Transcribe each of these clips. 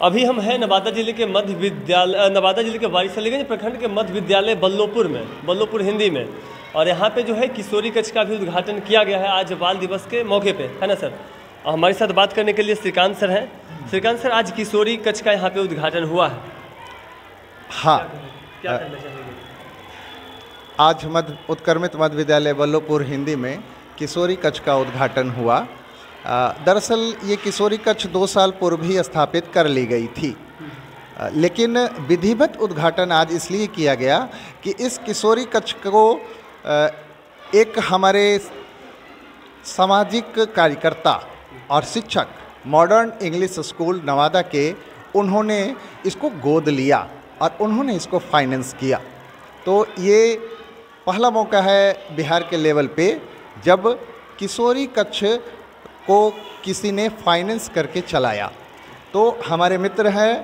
अभी हम हैं नवादा जिले के मध्य विद्यालय, नवादा जिले के वारिसलीगंज प्रखंड के मध्य विद्यालय बल्लोपुर में, बल्लोपुर हिंदी में। और यहाँ पे जो है किशोरी कक्ष का भी उद्घाटन किया गया है आज बाल दिवस के मौके पे, है ना सर। और हमारे साथ बात करने के लिए श्रीकांत सर हैं। श्रीकांत सर, आज किशोरी कक्ष का यहाँ पे उद्घाटन हुआ है। हाँ, क्या कहना चाहेंगे? आज उत्क्रमित मध्य विद्यालय बल्लोपुर हिंदी में किशोरी कक्ष का उद्घाटन हुआ। दरअसल ये किशोरी कक्ष 2 साल पूर्व ही स्थापित कर ली गई थी, लेकिन विधिवत उद्घाटन आज इसलिए किया गया कि इस किशोरी कक्ष को एक हमारे सामाजिक कार्यकर्ता और शिक्षक मॉडर्न इंग्लिश स्कूल नवादा के, उन्होंने इसको गोद लिया और उन्होंने इसको फाइनेंस किया। तो ये पहला मौका है बिहार के लेवल पे जब किशोरी कक्ष को किसी ने फाइनेंस करके चलाया। तो हमारे मित्र हैं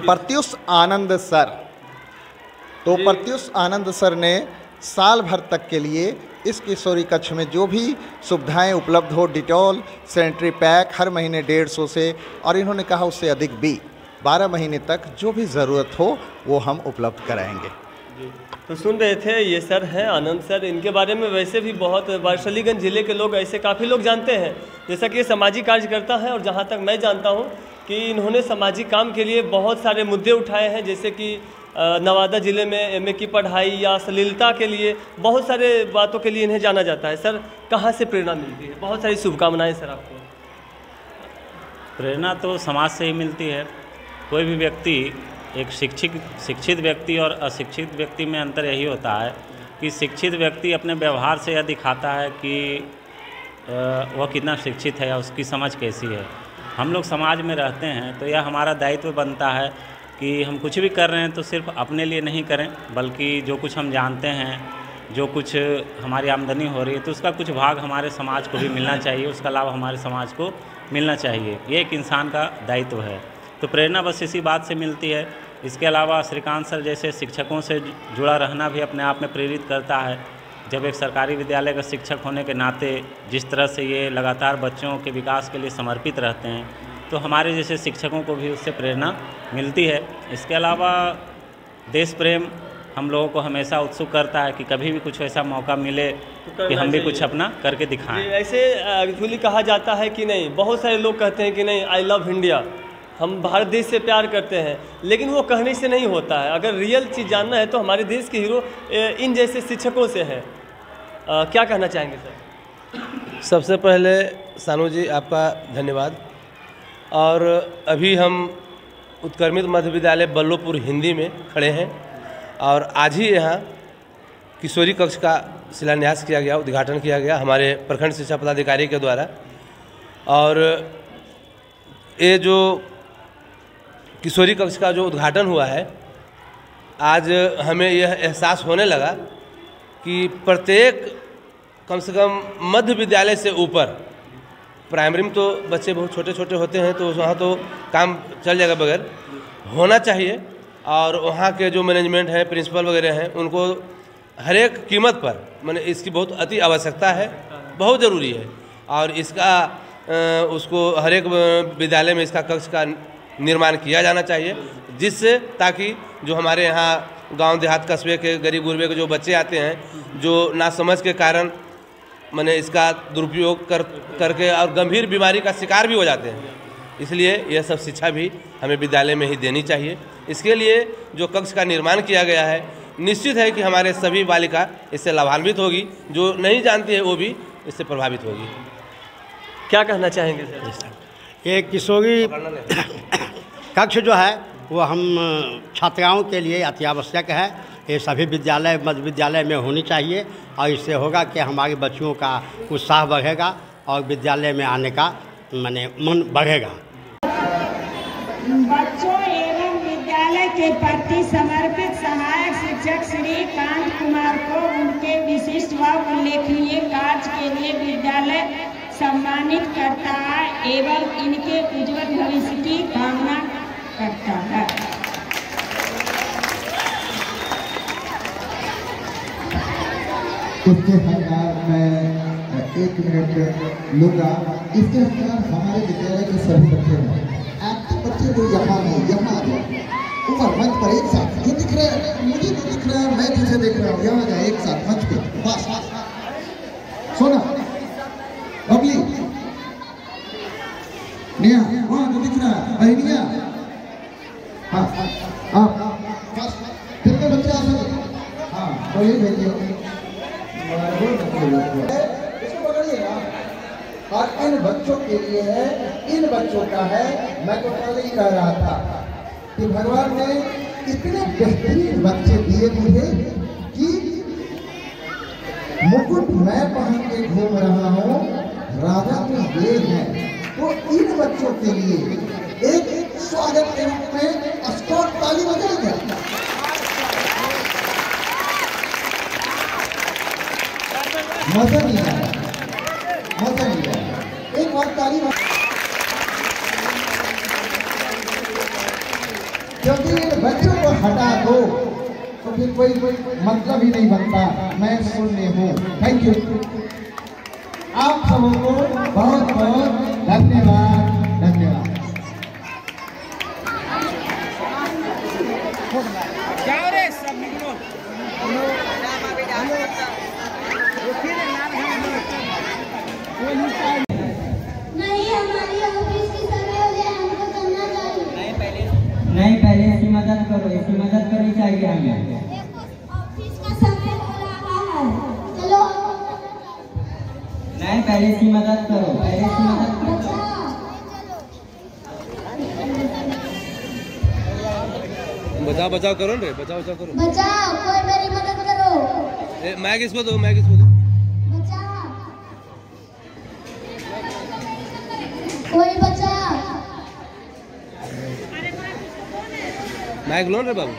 प्रत्युष आनंद सर। तो प्रत्युष आनंद सर ने साल भर तक के लिए इस किशोरी कक्ष में जो भी सुविधाएं उपलब्ध हो, डिटॉल, सैनिटरी पैक हर महीने 150 से, और इन्होंने कहा उससे अधिक भी 12 महीने तक जो भी ज़रूरत हो वो हम उपलब्ध कराएंगे। तो सुन रहे थे, ये सर हैं आनंद सर। इनके बारे में वैसे भी बहुत वारिसलीगंज जिले के लोग ऐसे काफ़ी लोग जानते हैं, जैसा कि ये सामाजिक कार्यकर्ता है। और जहाँ तक मैं जानता हूँ कि इन्होंने सामाजिक काम के लिए बहुत सारे मुद्दे उठाए हैं, जैसे कि नवादा ज़िले में एमए की पढ़ाई या अश्लीलता के लिए बहुत सारे बातों के लिए इन्हें जाना जाता है। सर, कहाँ से प्रेरणा मिलती है? बहुत सारी शुभकामनाएँ सर आपको। प्रेरणा तो समाज से ही मिलती है। कोई भी व्यक्ति, एक शिक्षित व्यक्ति और अशिक्षित व्यक्ति में अंतर यही होता है कि शिक्षित व्यक्ति अपने व्यवहार से यह दिखाता है कि वह कितना शिक्षित है या उसकी समझ कैसी है। हम लोग समाज में रहते हैं तो यह हमारा दायित्व बनता है कि हम कुछ भी कर रहे हैं तो सिर्फ अपने लिए नहीं करें, बल्कि जो कुछ हम जानते हैं, जो कुछ हमारी आमदनी हो रही है तो उसका कुछ भाग हमारे समाज को भी मिलना चाहिए, उसका लाभ हमारे समाज को मिलना चाहिए। ये एक इंसान का दायित्व है। तो प्रेरणा बस इसी बात से मिलती है। इसके अलावा श्रीकांत सर जैसे शिक्षकों से जुड़ा रहना भी अपने आप में प्रेरित करता है। जब एक सरकारी विद्यालय का शिक्षक होने के नाते जिस तरह से ये लगातार बच्चों के विकास के लिए समर्पित रहते हैं, तो हमारे जैसे शिक्षकों को भी उससे प्रेरणा मिलती है। इसके अलावा देश प्रेम हम लोगों को हमेशा उत्सुक करता है कि कभी भी कुछ ऐसा मौका मिले कि हम भी कुछ अपना करके दिखाएं। ऐसे एक्चुअली कहा जाता है कि नहीं, बहुत सारे लोग कहते हैं कि नहीं, आई लव इंडिया, हम भारत देश से प्यार करते हैं, लेकिन वो कहने से नहीं होता है। अगर रियल चीज़ जानना है तो हमारे देश के हीरो इन जैसे शिक्षकों से है। क्या कहना चाहेंगे सर? सबसे पहले सानू जी आपका धन्यवाद। और अभी हम उत्क्रमित मध्य विद्यालय बल्लोपुर हिंदी में खड़े हैं और आज ही यहाँ किशोरी कक्ष का शिलान्यास किया गया, उद्घाटन किया गया हमारे प्रखंड शिक्षा पदाधिकारी के द्वारा। और ये जो किशोरी कक्ष का जो उद्घाटन हुआ है, आज हमें यह एहसास होने लगा कि प्रत्येक कम से कम मध्य विद्यालय से ऊपर, प्राइमरी में तो बच्चे बहुत छोटे छोटे होते हैं तो वहाँ तो काम चल जाएगा, बगैर होना चाहिए। और वहाँ के जो मैनेजमेंट हैं, प्रिंसिपल वगैरह हैं, उनको हर एक कीमत पर मैंने इसकी बहुत अति आवश्यकता है, बहुत ज़रूरी है। और इसका उसको हर एक विद्यालय में इसका कक्ष का निर्माण किया जाना चाहिए, जिससे ताकि जो हमारे यहाँ गांव देहात कस्बे के गरीब गुरबे के जो बच्चे आते हैं, जो नासमझ के कारण मैंने इसका दुरुपयोग करके और गंभीर बीमारी का शिकार भी हो जाते हैं, इसलिए यह सब शिक्षा भी हमें विद्यालय में ही देनी चाहिए। इसके लिए जो कक्ष का निर्माण किया गया है, निश्चित है कि हमारे सभी बालिका इससे लाभान्वित होगी, जो नहीं जानती है वो भी इससे प्रभावित होगी। क्या कहना चाहेंगे सर? ये किशोरी कक्ष जो है वो हम छात्राओं के लिए अति आवश्यक है। ये सभी विद्यालय मध्य विद्यालय में होनी चाहिए और इससे होगा कि हमारे बच्चों का उत्साह बढ़ेगा और विद्यालय में आने का मन बढ़ेगा। बच्चों एवं विद्यालय के प्रति समर्पित सहायक शिक्षक श्री कांत कुमार को उनके विशिष्ट व उल्लेखनीय कार्य के लिए विद्यालय सम्मानित करता है एवं इनके उज्जवल भविष्य की कामना करता है। उसके बाद मैं 1 मिनट लूँगा। इसके अनुसार हमारे विद्यालय के सभी बच्चे हैं, एक्टिव बच्चे जो यहाँ हैं, यहाँ आ जाए ऊपर मंच पर एक साथ, जो दिख रहा है मुझे तो दिख रहा है, मैं तुझे देख रहा हूँ, यहाँ आ जाए एक साथ मंच पे, बस सोना बबली निया वहाँ जो दिख रहा है बहनिया, हाँ हाँ बस कितने बच्चे आ सकते, हाँ तो ये भेजिए इसको पकड़िएगा। और इन बच्चों के लिए है, इन बच्चों का है, मैं तो पहले ही कह रहा था कि भगवान ने इतने बेहतरीन बच्चे दिए मुझे कि मुकुट मैं पहन के घूम रहा हूँ, राजा तो ये है। तो इन बच्चों के लिए एक स्वागत के रूप में स्कॉट ताली बजाएगा। मजा नहीं आया, मजा नहीं आया, एक बार ताली। क्योंकि इन बच्चों को हटा दो तो फिर कोई मतलब ही नहीं बनता। मैं सुनने हूँ। थैंक यू, आप सबों को बहुत बहुत धन्यवाद, धन्यवाद। नहीं, हमारी ऑफिस की समय हो गया, हमको करना चाहिए। नहीं, पहले इसकी मदद करो, इसकी मदद करनी चाहिए हमें। ऑफिस का समय हो रहा है, चलो। नहीं, पहले इसकी मदद करो, पहले इसकी मदद करो। बचाओ बचाओ करो रे, बचाओ बचाओ करो। बचाओ, कोई मेरी मदद करो। मैं किसको दूं, मैं किसको दूं? बचाओ, कोई बचा। माइक लो रे बाबू।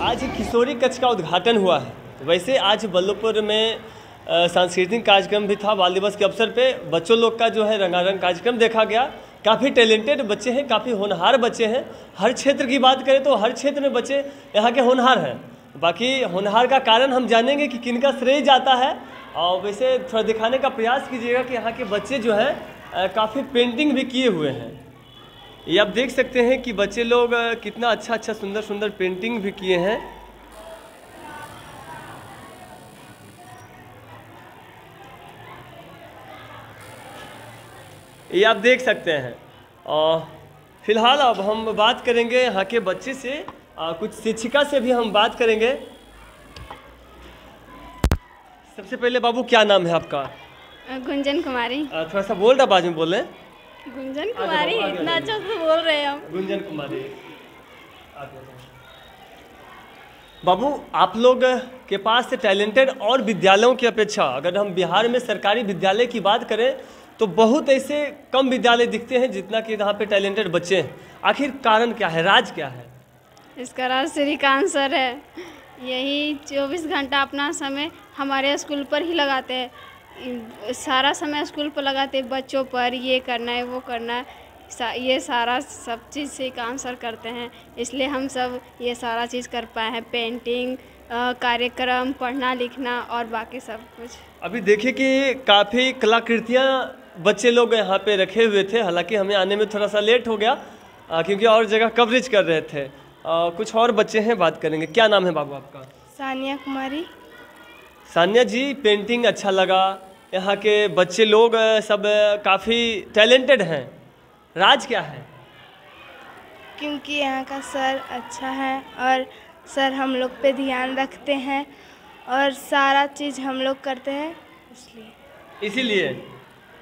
आज किशोरी कक्ष का उद्घाटन हुआ है। वैसे आज बल्लभपुर में सांस्कृतिक कार्यक्रम भी था। बाल दिवस के अवसर पे बच्चों लोग का जो है रंगारंग कार्यक्रम देखा गया। काफ़ी टैलेंटेड बच्चे हैं, काफ़ी होनहार बच्चे हैं। हर क्षेत्र की बात करें तो हर क्षेत्र में बच्चे यहाँ के होनहार हैं। बाकी होनहार का कारण हम जानेंगे कि किनका श्रेय जाता है, और वैसे थोड़ा दिखाने का प्रयास कीजिएगा कि यहाँ के बच्चे जो हैं काफ़ी पेंटिंग भी किए हुए हैं। ये आप देख सकते हैं कि बच्चे लोग कितना अच्छा अच्छा सुंदर सुंदर पेंटिंग भी किए हैं। ये आप देख सकते हैं। और फिलहाल अब हम बात करेंगे यहाँ के बच्चे से, कुछ शिक्षिका से भी हम बात करेंगे। सबसे पहले बाबू क्या नाम है आपका? गुंजन कुमारी। थोड़ा सा बोल रहा बाजू में बोल रहे हैं। गुंजन कुमारी, इतना अच्छा से बोल रहे हैं हम। गुंजन कुमारी। बाबू, आप लोग के पास टैलेंटेड और विद्यालयों की अपेक्षा अगर हम बिहार में सरकारी विद्यालय की बात करें तो बहुत ऐसे कम विद्यालय दिखते हैं जितना कि यहाँ पे टैलेंटेड बच्चे हैं। आखिर कारण क्या है, राज क्या है? इसका राज श्रीकांत सर है। यही 24 घंटा अपना समय हमारे स्कूल पर ही लगाते हैं। सारा समय स्कूल पर लगाते हैं, बच्चों पर ये करना है वो करना है, ये सारा सब चीज़ श्रीकांत सर करते हैं। इसलिए हम सब ये सारा चीज़ कर पाए हैं। पेंटिंग, कार्यक्रम, पढ़ना लिखना और बाकी सब कुछ। अभी देखिए कि काफ़ी कलाकृतियाँ बच्चे लोग यहाँ पे रखे हुए थे। हालांकि हमें आने में थोड़ा सा लेट हो गया क्योंकि और जगह कवरेज कर रहे थे। कुछ और बच्चे हैं, बात करेंगे। क्या नाम है बाबू आपका? सानिया कुमारी। सानिया जी, पेंटिंग अच्छा लगा। यहाँ के बच्चे लोग सब काफ़ी टैलेंटेड हैं। राज क्या है? क्योंकि यहाँ का सर अच्छा है और सर हम लोग पे ध्यान रखते हैं और सारा चीज़ हम लोग करते हैं, इसीलिए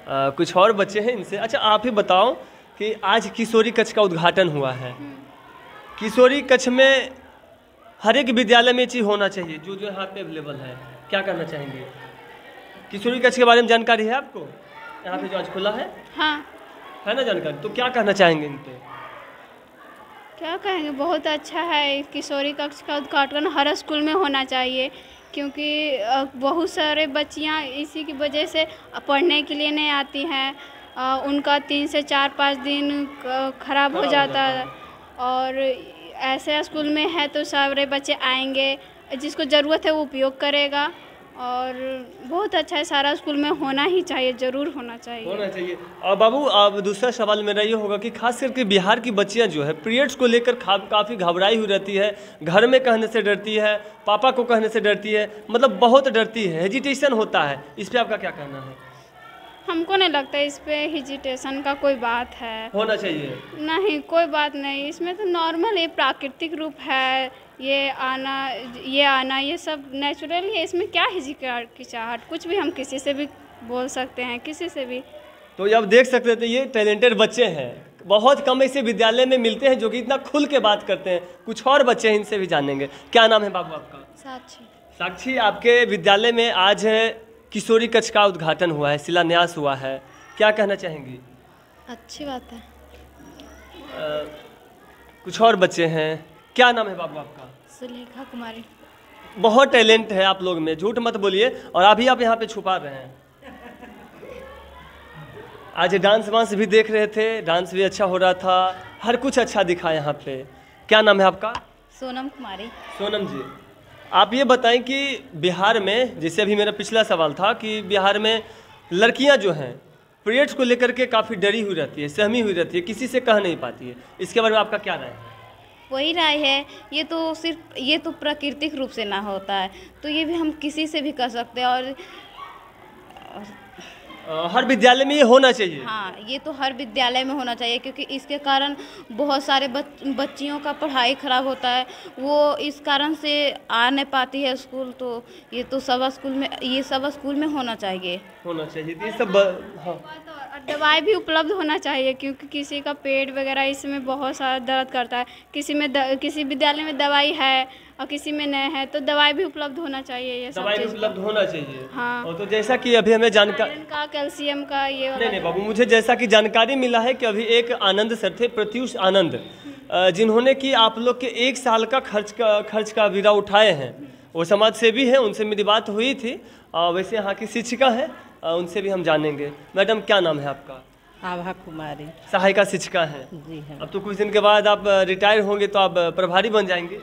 कुछ और बच्चे हैं इनसे। अच्छा, आप ही बताओ कि आज किशोरी कक्ष का उद्घाटन हुआ है। किशोरी कक्ष में हर एक विद्यालय में चीज़ होना चाहिए जो जो यहाँ पे अवेलेबल है। क्या करना चाहेंगे? किशोरी कक्ष के बारे में जानकारी है आपको? यहाँ पे जो आज खुला है, हाँ है ना जानकारी? तो क्या कहना चाहेंगे इन पे? क्या कहेंगे, बहुत अच्छा है। किशोरी कक्ष का उद्घाटन हर स्कूल में होना चाहिए, क्योंकि बहुत सारे बच्चियाँ इसी की वजह से पढ़ने के लिए नहीं आती हैं। उनका 3 से 4-5 दिन खराब हो जाता है, और ऐसे स्कूल में है तो सारे बच्चे आएंगे, जिसको ज़रूरत है वो उपयोग करेगा। और बहुत अच्छा है, सारा स्कूल में होना ही चाहिए, ज़रूर होना चाहिए। और बाबू, अब दूसरा सवाल मेरा ये होगा कि खास करके बिहार की बच्चियां जो है पीरियड्स को लेकर काफ़ी घबराई हुई रहती है, घर में कहने से डरती है, पापा को कहने से डरती है, मतलब बहुत डरती है, हेजिटेशन होता है। इस पर आपका क्या कहना है? हमको नहीं लगता इस पे हेजिटेशन का कोई बात है। होना चाहिए? नहीं, कोई बात नहीं, इसमें तो नॉर्मल, ये प्राकृतिक रूप है, ये आना ये सब नेचुरल है। इसमें क्या हिचकिचाहट? कुछ भी हम किसी से भी बोल सकते हैं, किसी से भी। तो ये आप देख सकते थे, ये टैलेंटेड बच्चे हैं, बहुत कम ऐसे विद्यालय में मिलते हैं जो कि इतना खुल के बात करते हैं। कुछ और बच्चे हैं, इनसे भी जानेंगे। क्या नाम है बाबू आपका? साक्षी। साक्षी, आपके विद्यालय में आज किशोरी कक्ष का उद्घाटन हुआ है, शिलान्यास हुआ है, क्या कहना चाहेंगी? अच्छी बात है। कुछ और बच्चे हैं, क्या नाम है बाबू आपका? सुलेखा कुमारी। बहुत टैलेंट है आप लोग में, झूठ मत बोलिए, और अभी आप यहाँ पे छुपा रहे हैं। आज डांस वांस भी देख रहे थे, डांस भी अच्छा हो रहा था, हर कुछ अच्छा दिखा यहाँ पे। क्या नाम है आपका? सोनम कुमारी। सोनम जी, आप ये बताएं कि बिहार में, जैसे अभी मेरा पिछला सवाल था कि बिहार में लड़कियां जो हैं पीरियड्स को लेकर के काफ़ी डरी हुई रहती है, सहमी हुई रहती है, किसी से कह नहीं पाती है, इसके बारे में आपका क्या राय है? वही राय है, ये तो प्राकृतिक रूप से ना होता है, तो ये भी हम किसी से भी कर सकते हैं। और हर विद्यालय में ये होना चाहिए। हाँ, ये तो हर विद्यालय में होना चाहिए, क्योंकि इसके कारण बहुत सारे बच्चियों का पढ़ाई खराब होता है, वो इस कारण से आ नहीं पाती है स्कूल। तो ये तो सब स्कूल में होना चाहिए। ये सब हाँ। दवाई भी उपलब्ध होना चाहिए, क्योंकि किसी का पेट वगैरह इसमें बहुत सारा दर्द करता है, किसी विद्यालय में दवाई है और किसी में नहीं है, तो दवाई भी उपलब्ध होना चाहिए। ये सब दवाई भी उपलब्ध होना चाहिए। हाँ। और तो जैसा कि अभी हमें जानकारी का, कैल्शियम का, ये नहीं बाबू, मुझे जैसा कि जानकारी मिला है कि अभी एक आनंद सर थे, प्रत्युष आनंद, जिन्होंने कि आप लोग के 1 साल का खर्च का बीड़ा उठाए हैं। वो समाज सेवी हैं, उनसे मेरी बात हुई थी। वैसे यहाँ की शिक्षिका है, उनसे भी हम जानेंगे। मैडम, क्या नाम है आपका? आभा कुमारी। सहायिका शिक्षिका हैं जी हाँ। अब तो कुछ दिन के बाद आप रिटायर होंगे तो आप प्रभारी बन जाएंगे।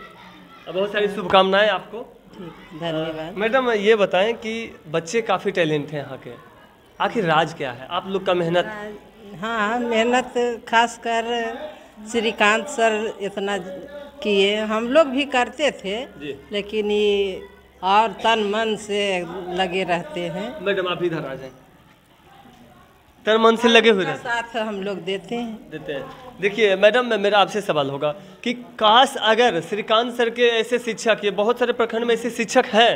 बहुत सारी शुभकामनाएं आपको। ठीक, धन्यवाद। मैडम, ये बताएं कि बच्चे काफ़ी टैलेंट हैं यहाँ के, आखिर राज क्या है? आप लोग का मेहनत? हाँ, मेहनत खासकर श्रीकांत सर इतना किए, हम लोग भी करते थे, लेकिन ये और तन मन से लगे रहते हैं। मैडम, आप इधर आ जाएं। तन मन से लगे हुए साथ हम लोग देते हैं। देखिए मैडम, मेरा आपसे सवाल होगा कि काश अगर श्रीकांत सर के ऐसे शिक्षक, ये बहुत सारे प्रखंड में ऐसे शिक्षक हैं,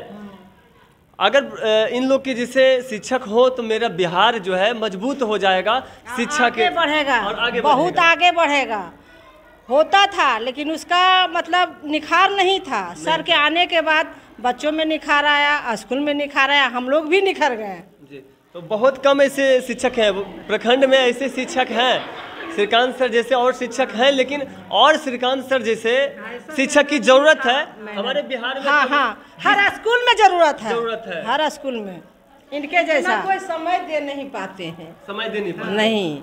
अगर इन लोग के जैसे शिक्षक हो तो मेरा बिहार जो है मजबूत हो जाएगा, शिक्षा के बढ़ेगा और आगे बहुत आगे बढ़ेगा। होता था लेकिन उसका मतलब निखार नहीं था। सर के आने के बाद बच्चों में निखार आया, स्कूल में निखार आया, हम लोग भी निखर गए। जी, तो बहुत कम ऐसे शिक्षक हैं प्रखंड में, ऐसे शिक्षक हैं श्रीकांत सर जैसे और शिक्षक हैं, लेकिन और श्रीकांत सर जैसे शिक्षक की जरूरत है हमारे बिहार में। हाँ हाँ, हर स्कूल में जरूरत है, हर स्कूल में इनके जैसा कोई समय दे नहीं पाते हैं। समय दे नहीं पाते नहीं,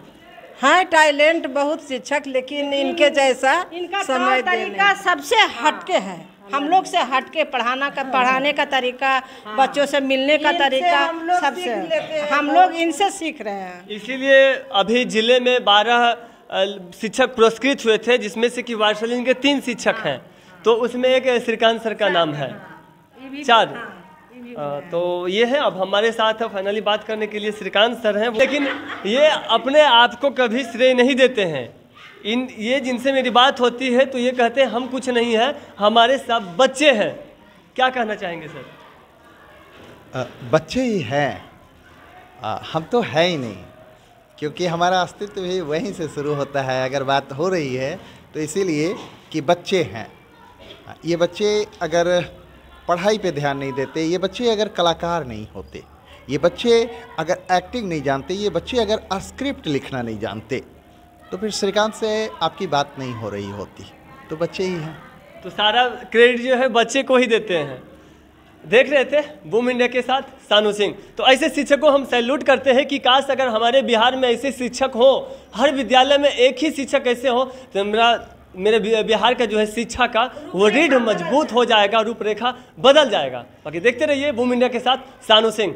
हाँ टैलेंट बहुत शिक्षक, लेकिन इनके जैसा इनका समय तरीका सबसे हटके है। हम लोग से हटके पढ़ाने का तरीका, बच्चों से मिलने का तरीका, सबसे हम लोग इनसे सीख रहे हैं। इसीलिए अभी जिले में 12 शिक्षक पुरस्कृत हुए थे, जिसमें से कि वार्षलिंग के 3 शिक्षक हैं, तो उसमें एक श्रीकांत सर का नाम है, 4। तो ये है। अब हमारे साथ फाइनली बात करने के लिए श्रीकांत सर हैं, लेकिन ये अपने आप को कभी श्रेय नहीं देते हैं। ये जिनसे मेरी बात होती है तो ये कहते हैं हम कुछ नहीं है, हमारे सब बच्चे हैं। क्या कहना चाहेंगे सर? बच्चे ही हैं, हम तो है ही नहीं, क्योंकि हमारा अस्तित्व भी वहीं से शुरू होता है। अगर बात हो रही है तो इसीलिए कि बच्चे हैं। ये बच्चे अगर पढ़ाई पे ध्यान नहीं देते, ये बच्चे अगर कलाकार नहीं होते, ये बच्चे अगर एक्टिंग नहीं जानते, ये बच्चे अगर स्क्रिप्ट लिखना नहीं जानते, तो फिर श्रीकांत से आपकी बात नहीं हो रही होती। तो बच्चे ही हैं, तो सारा क्रेडिट जो है बच्चे को ही देते हैं। देख रहे थे बूम इंडिया के साथ सानू सिंह। तो ऐसे शिक्षकों हम सैल्यूट करते हैं कि काश अगर हमारे बिहार में ऐसे शिक्षक हो, हर विद्यालय में एक ही शिक्षक ऐसे हो, तो मेरे बिहार का जो है शिक्षा का वो रीढ़ मजबूत हो जाएगा, रूपरेखा बदल जाएगा। बाकी देखते रहिए बूम इंडिया के साथ सानू सिंह।